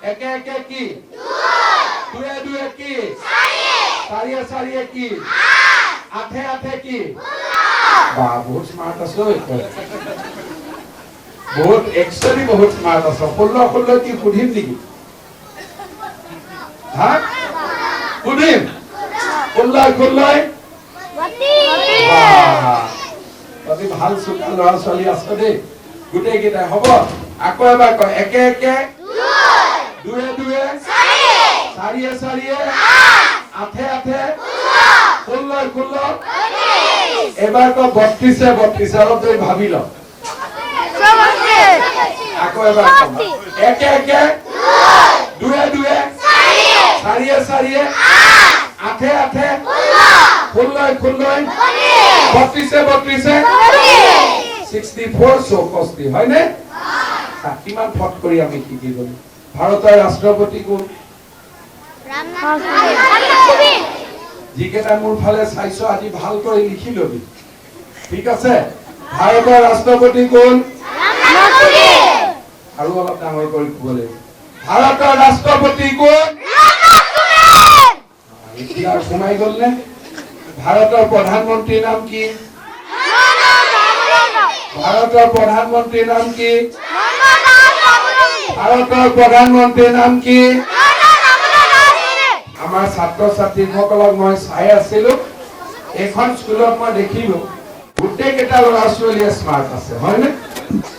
একে একে কি দুয়ে দুয়ে কি চাৰিয়ে চাৰিয়ে কি আঠে আঠে কি বাহ বহুত স্মার্ট আছো বহুত একচুয়ালি বহুত স্মার্ট আছো 16 16 কি সুধিম নেকি হা সুধিম 16 16 অতি ভাল সুখা ল'ৰা ছোৱালী আছে দেই গোটেই কেইটা হ'ব আকৌ এবাৰ কয় একে একে দুয়ে দুয়ে চাৰিয়ে চাৰিয়ে আঠে আঠে 16 16 এবাৰ কয় 32 32 অলপ তুমি ভাবি ল আকৌ এবাৰ একে একে দুয়ে দুয়ে চাৰিয়ে চাৰিয়ে আঠে আঠে 16 16 32 32 64 64 হয় নে কিমান ফট কৰি আমি শিকি গলো ভাৰতৰ ৰাষ্ট্ৰপতি কোন যিকেইটা মোৰ ফালে চাইছো আজি ভাল কৰি লিখি লবি ঠিক আছে ভাৰতৰ ৰাষ্ট্ৰপতি কোন আৰু অলপ ডাঙৰ কৰি ক'ব লাগিব ভাৰতৰ ৰাষ্ট্ৰপতি কোন এতিয়া সোমাই গ'ল নে ভাৰতৰ প্ৰধানমন্ত্ৰীৰ নাম কি ভাৰতৰ প্ৰধানমন্ত্ৰীৰ নাম কি ভাৰতৰ প্ৰধানমন্ত্ৰীৰ নাম কি আমাৰ ছাত্ৰ ছাত্ৰীসকলক মই চাই আছিলো এখন স্কুলত মই দেখিলো গোটেই কেইটা ল'ৰা ছোৱালীয়ে স্মাৰ্ট আছে হয়নে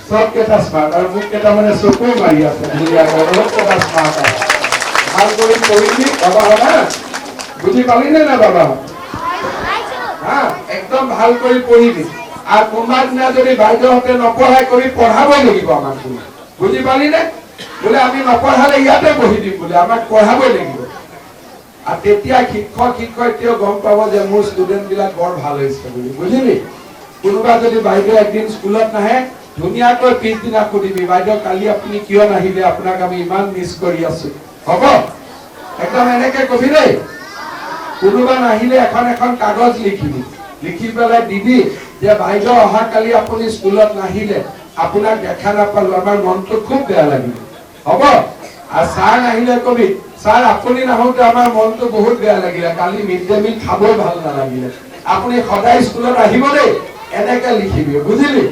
সব কেইটা স্মাৰ্ট আৰু মোক কেইটা মানে চকু মাৰি আছে কেইটা স্মাৰ্ট আছে ভাল কৰি পঢ়িবি বাবা হা বুজি পালি নে না বাবা হা একদম ভাল কৰি পঢ়িবি আৰ কোনবা দিনা যদি বাইদেউহতে নপঢ়াই কৰি পঢ়াবই লাগিব আমাক বুজি পালি নে বলে আমি নপঢ়ালে ইয়াতে বহি দিম বলে আমাক পঢ়াবই লাগিব আর তেতিয়া শিক্ষক শিক্ষয়িত্ৰীও গম পাব যে মোৰ ষ্টুডেন্ট বিলাক বৰ ভাল হৈছে বুলি বুজিলি কোনোবা যদি বাইদেউ একদিন স্কুলত নাহে ধুনীয়াকৈ পিছদিনা সুধিবি বাইদেউ কালি আপুনি কিয় নাহিলে আপোনাক আমি ইমান মিছ কৰি আছো হ'ব একদম এনেকে কবি দেই কোনোবা নাহিলে এখন এখন কাগজ লিখিবি লিখি পেলাই দিবি যে বাইদেউ অহা কালি আপুনি স্কুলত নাহিলে আপোনাক দেখা নাপালো আমাৰ মনটো খুব বেয়া লাগিল হ'ব আর স্যার নাহিলে কবি স্যার আপুনি নাহোতে আমার মনটো বহুত বেয়া লাগিলে কালি মিড ডে মিল খাবই ভাল নালাগিলে আপুনি সদায় স্কুলত আহিব দেই এনেকে লিখিবি বুঝিলি